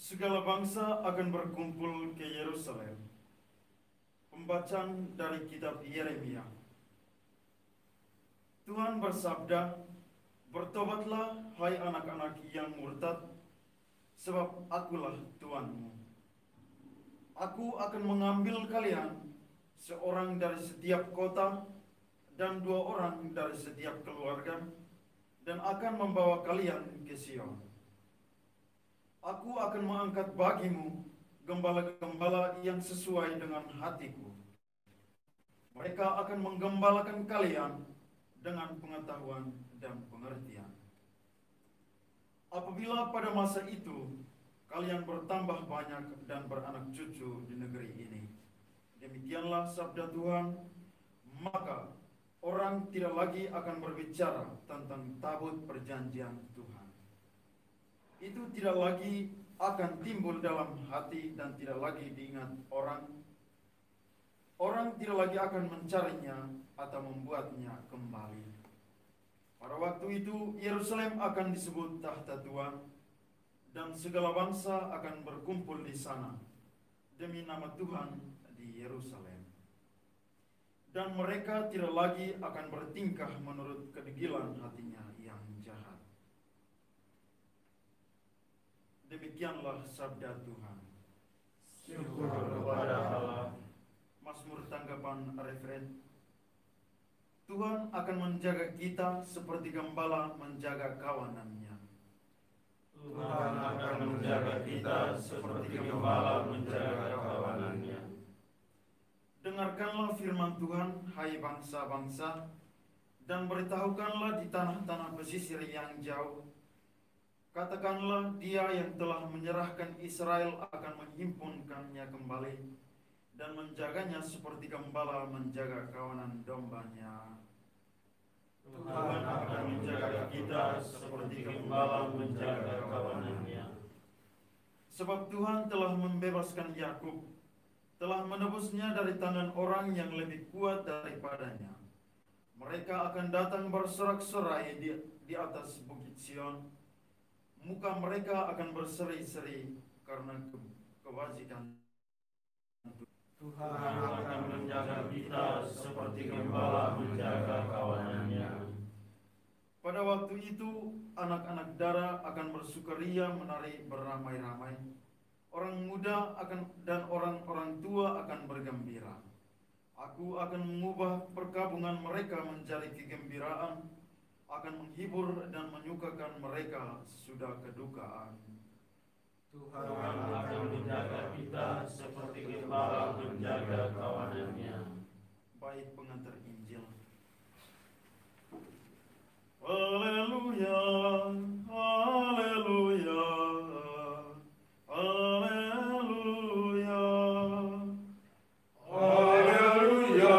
Segala bangsa akan berkumpul ke Yerusalem. Pembacaan dari kitab Yeremia. Tuhan bersabda, "Bertobatlah, hai anak-anak yang murtad, sebab akulah Tuhanmu. Aku akan mengambil kalian, seorang dari setiap kota dan 2 orang dari setiap keluarga, dan akan membawa kalian ke Sion. Aku akan mengangkat bagimu gembala-gembala yang sesuai dengan hatiku. Mereka akan menggembalakan kalian dengan pengetahuan dan pengertian. Apabila pada masa itu kalian bertambah banyak dan beranak cucu di negeri ini, demikianlah sabda Tuhan, maka orang tidak lagi akan berbicara tentang tabut perjanjian Tuhan. Itu tidak lagi akan timbul dalam hati dan tidak lagi diingat orang. Orang tidak lagi akan mencarinya atau membuatnya kembali. Pada waktu itu Yerusalem akan disebut tahta Tuhan, dan segala bangsa akan berkumpul di sana demi nama Tuhan di Yerusalem. Dan mereka tidak lagi akan bertingkah menurut kedegilan hatinya yang jahat." Demikianlah sabda Tuhan. Syukur kepada Allah. Mazmur tanggapan referen. Tuhan akan menjaga kita seperti gembala menjaga kawanannya. Tuhan akan menjaga kita seperti gembala menjaga kawanannya. Dengarkanlah firman Tuhan, hai bangsa-bangsa, dan beritahukanlah di tanah-tanah pesisir yang jauh. Katakanlah, Dia yang telah menyerahkan Israel akan menghimpunkannya kembali dan menjaganya seperti gembala menjaga kawanan dombanya. Tuhan akan menjaga kita seperti gembala menjaga kawanannya. Sebab Tuhan telah membebaskan Yakub, telah menebusnya dari tangan orang yang lebih kuat daripadanya. Mereka akan datang bersorak-sorai di atas bukit Sion. Muka mereka akan berseri-seri karena kebajikan. Tuhan akan menjaga kita seperti gembala menjaga kawanannya. Pada waktu itu anak-anak dara akan bersukaria menari beramai-ramai. Orang muda dan orang-orang tua akan bergembira. Aku akan mengubah perkabungan mereka menjadi kegembiraan, akan menghibur dan menyukakan mereka sesudah kedukaan. Tuhan akan menjaga kita seperti gembala menjaga kawanannya. Baik pengantar Injil. Haleluya, haleluya, haleluya. Haleluya,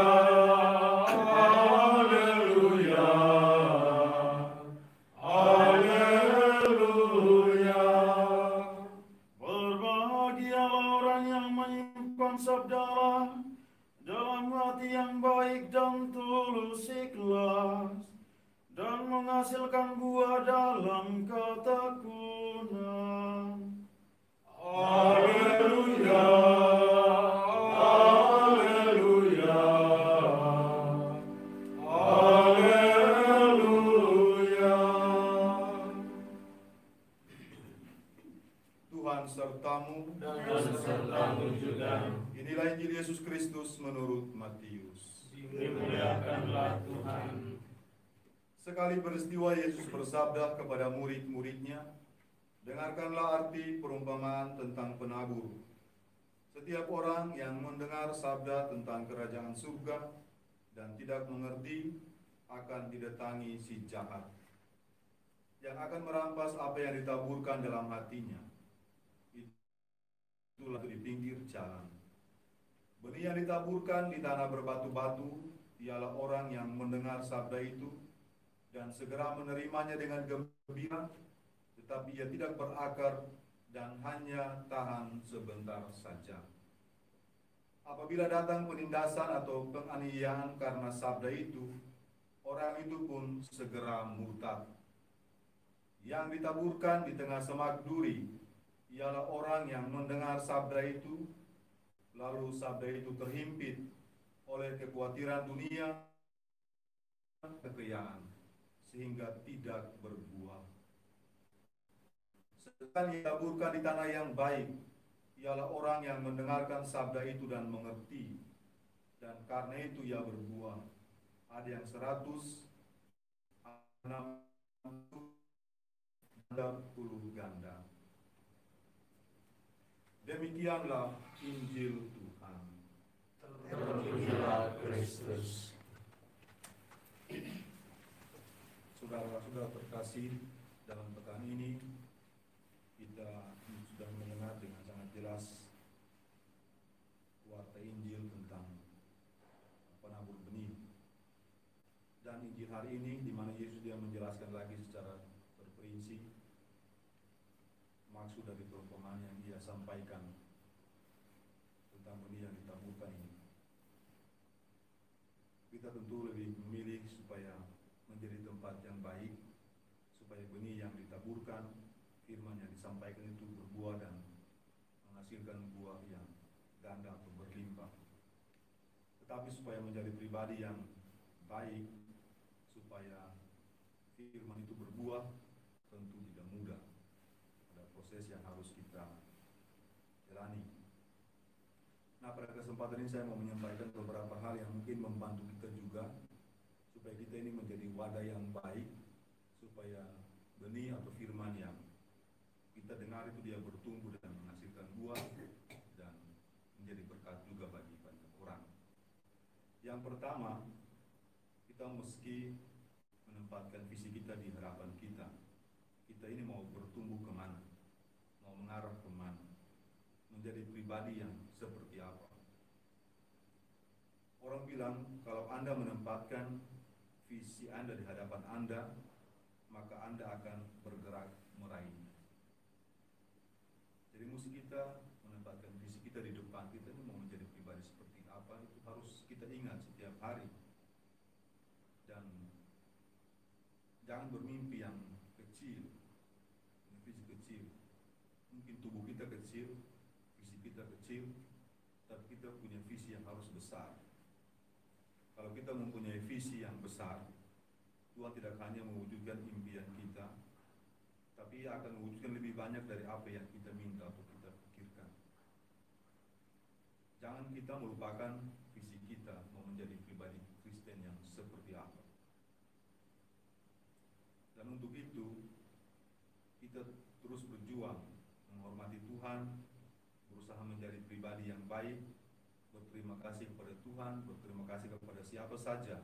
haleluya, haleluya. Berbahagialah orang yang menyimpan sabda Allah dalam hati yang baik dan tulus ikhlas, dan menghasilkan buah dalam ketekunan. Haleluya, haleluya, haleluya. Tuhan sertamu Dan sertamu juga. Inilah Injil Yesus Kristus menurut Matius. Dimuliakanlah Tuhan. Sekali peristiwa Yesus bersabda kepada murid-muridnya, "Dengarkanlah arti perumpamaan tentang penabur. Setiap orang yang mendengar sabda tentang kerajaan surga dan tidak mengerti akan didatangi si jahat, yang akan merampas apa yang ditaburkan dalam hatinya. Itulah di pinggir jalan. Benih yang ditaburkan di tanah berbatu-batu ialah orang yang mendengar sabda itu dan segera menerimanya dengan gembira, tetapi ia tidak berakar dan hanya tahan sebentar saja. Apabila datang penindasan atau penganiayaan karena sabda itu, orang itu pun segera murtad. Yang ditaburkan di tengah semak duri ialah orang yang mendengar sabda itu, lalu sabda itu terhimpit oleh kekhawatiran dunia, kekayaan, sehingga tidak berbuah. Sedangkan yang ditaburkan di tanah yang baik ialah orang yang mendengarkan sabda itu dan mengerti, dan karena itu ia berbuah. Ada yang 100, 60 ganda. Demikianlah Injil Tuhan. Terpujilah Kristus. Saudara-saudara terkasih, dalam pekan ini kita sudah mendengar dengan sangat jelas warta Injil tentang penabur benih. Dan Injil hari ini di mana Yesus dia menjelaskan lagi secara terperinci maksud dari perumpamaan yang ia sampaikan tentang benih yang ditaburkan ini. Kita tentu lebih memilih supaya menjadi tempat yang baik, supaya benih yang ditaburkan, firman yang disampaikan itu berbuah dan menghasilkan buah yang ganda atau berlimpah. Tetapi supaya menjadi pribadi yang baik, supaya firman itu berbuah, tentu tidak mudah. Ada proses yang harus kita jalani. Nah, pada kesempatan ini saya mau menyampaikan beberapa hal yang mungkin membantu kita juga, supaya kita ini menjadi wadah yang baik, supaya benih atau firman yang kita dengar itu dia bertumbuh dan menghasilkan buah dan menjadi berkat juga bagi banyak orang. Yang pertama, kita mesti menempatkan visi kita di harapan kita. Kita ini mau bertumbuh kemana? Mau mengarah kemana? Menjadi pribadi yang seperti apa? Orang bilang kalau Anda menempatkan visi Anda di hadapan Anda, maka Anda akan bergerak meraih. Jadi mesti kita menempatkan visi kita di depan. Kita ini mau menjadi pribadi seperti apa, itu harus kita ingat setiap hari. Dan jangan bermimpi yang kecil, visi kecil. Mungkin tubuh kita kecil, visi kita kecil, tapi kita punya visi yang harus besar. Kalau kita mempunyai visi yang besar, Tuhan tidak hanya mewujudkan impian kita, tapi Ia akan mewujudkan lebih banyak dari apa yang kita minta atau kita pikirkan. Jangan kita melupakan visi kita mau menjadi pribadi Kristen yang seperti apa. Dan untuk itu, kita terus berjuang menghormati Tuhan, berusaha menjadi pribadi yang baik, berterima kasih kepada Tuhan, berterima kasih kepada siapa saja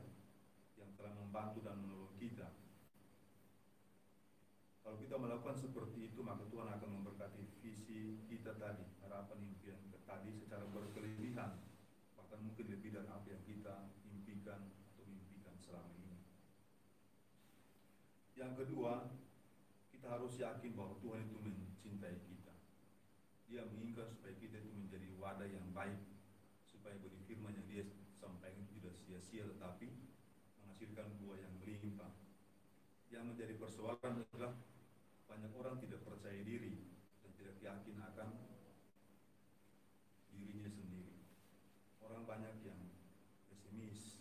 yang telah membantu dan menolong kita. Kalau kita melakukan seperti itu, maka Tuhan akan memberkati visi kita tadi, harapan impian kita tadi secara berkelebihan, bahkan mungkin lebih dari apa yang kita impikan atau mimpikan selama ini. Yang kedua, kita harus yakin bahwa Tuhan itu mencintai kita. Dia menginginkan supaya kita itu menjadi wadah yang baik, supaya benih firman yang dia sampaikan tidak sia-sia, tetapi menghasilkan buah yang melimpah. Yang menjadi persoalan adalah banyak orang tidak percaya diri dan tidak yakin akan dirinya sendiri. Orang banyak yang pesimis,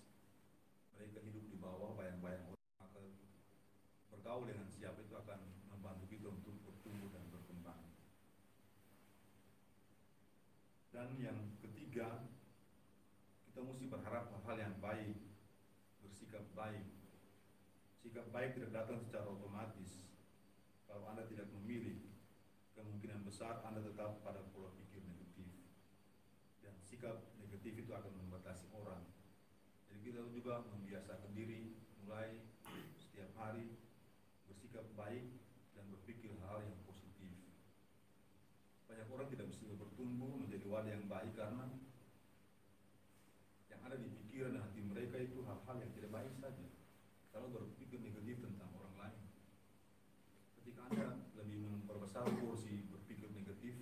mereka hidup di bawah bayang-bayang orang, maka bergaul dengan siapa itu akan membantu kita untuk bertumbuh dan berkembang. Dan yang ketiga, kita mesti berharap hal-hal yang baik, bersikap baik. Sikap baik tidak datang secara otomatis. Kalau Anda tidak memilih, kemungkinan besar Anda tetap pada pola pikir negatif. Dan sikap negatif itu akan membatasi orang. Jadi kita juga membiasakan diri mulai setiap hari bersikap baik dan berpikir hal yang positif. Banyak orang tidak bisa bertumbuh menjadi wadah yang baik karena yang ada di pikiran dan hati mereka itu hal-hal yang tidak baik saja. Kalau berpikir negatif tentang orang lain, ketika Anda lebih memperbesar porsi berpikir negatif,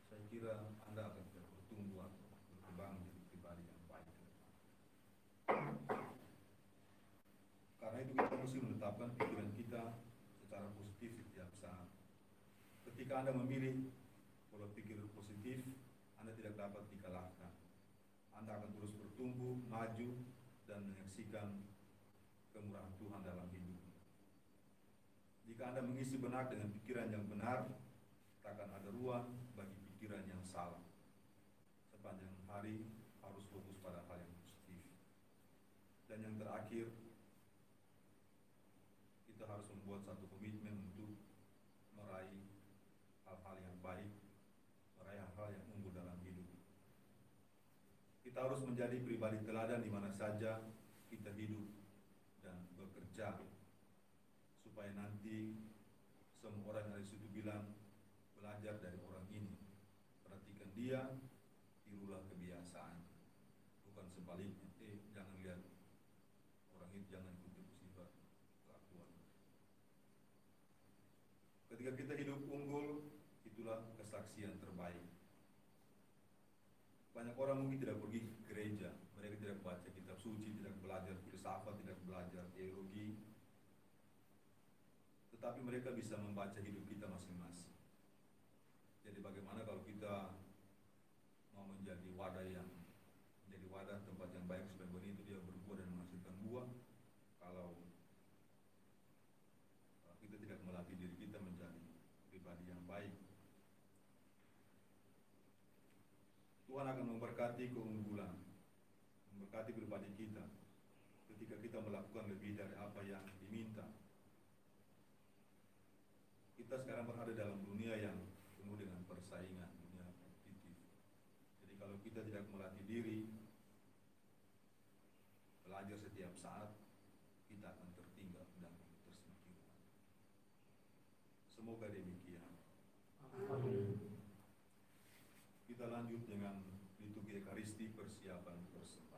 saya kira Anda akan tidak bertumbuh atau berkembang menjadi pribadi yang baik. Karena itu kita mesti menetapkan pikiran kita secara positif setiap saat. Ketika Anda memilih pola pikir positif, Anda tidak dapat dikalahkan. Anda akan terus bertumbuh, maju, dan menyaksikan kemurahan Tuhan dalam hidup. Jika Anda mengisi benak dengan pikiran yang benar, takkan ada ruang bagi pikiran yang salah. Sepanjang hari harus fokus pada hal yang positif. Dan yang terakhir, kita harus membuat satu komitmen untuk meraih hal-hal yang baik, meraih hal-hal yang unggul dalam hidup. Kita harus menjadi pribadi teladan di mana saja kita hidup dan bekerja, supaya nanti semua orang yang ada di situ bilang, belajar dari orang ini, perhatikan dia, tirulah kebiasaan, bukan sebaliknya. Jangan lihat orang itu, jangan ikuti sifat kelakuan. Ketika kita hidup unggul, itulah kesaksian terbaik. Banyak orang mungkin tidak pergi ke gereja, mereka tidak baca kitab suci, tidak belajar filsafat, tidak belajar teologi, tetapi mereka bisa membaca hidup kita masing-masing. Jadi bagaimana kalau kita mau menjadi wadah tempat yang baik supaya benih itu dia berbuah dan menghasilkan buah. Kalau kita tidak melatih diri kita menjadi pribadi yang baik, Tuhan akan memberkati keunggulan, memberkati pribadi kita ketika kita melakukan lebih dari apa yang diminta. Kita sekarang berada dalam dunia yang penuh dengan persaingan, dunia kompetitif. Jadi kalau kita tidak melatih diri, belajar setiap saat, kita akan tertinggal dan tersingkirkan. Semoga demikian. Amin. Kita lanjut dengan liturgi Ekaristi, persiapan bersama.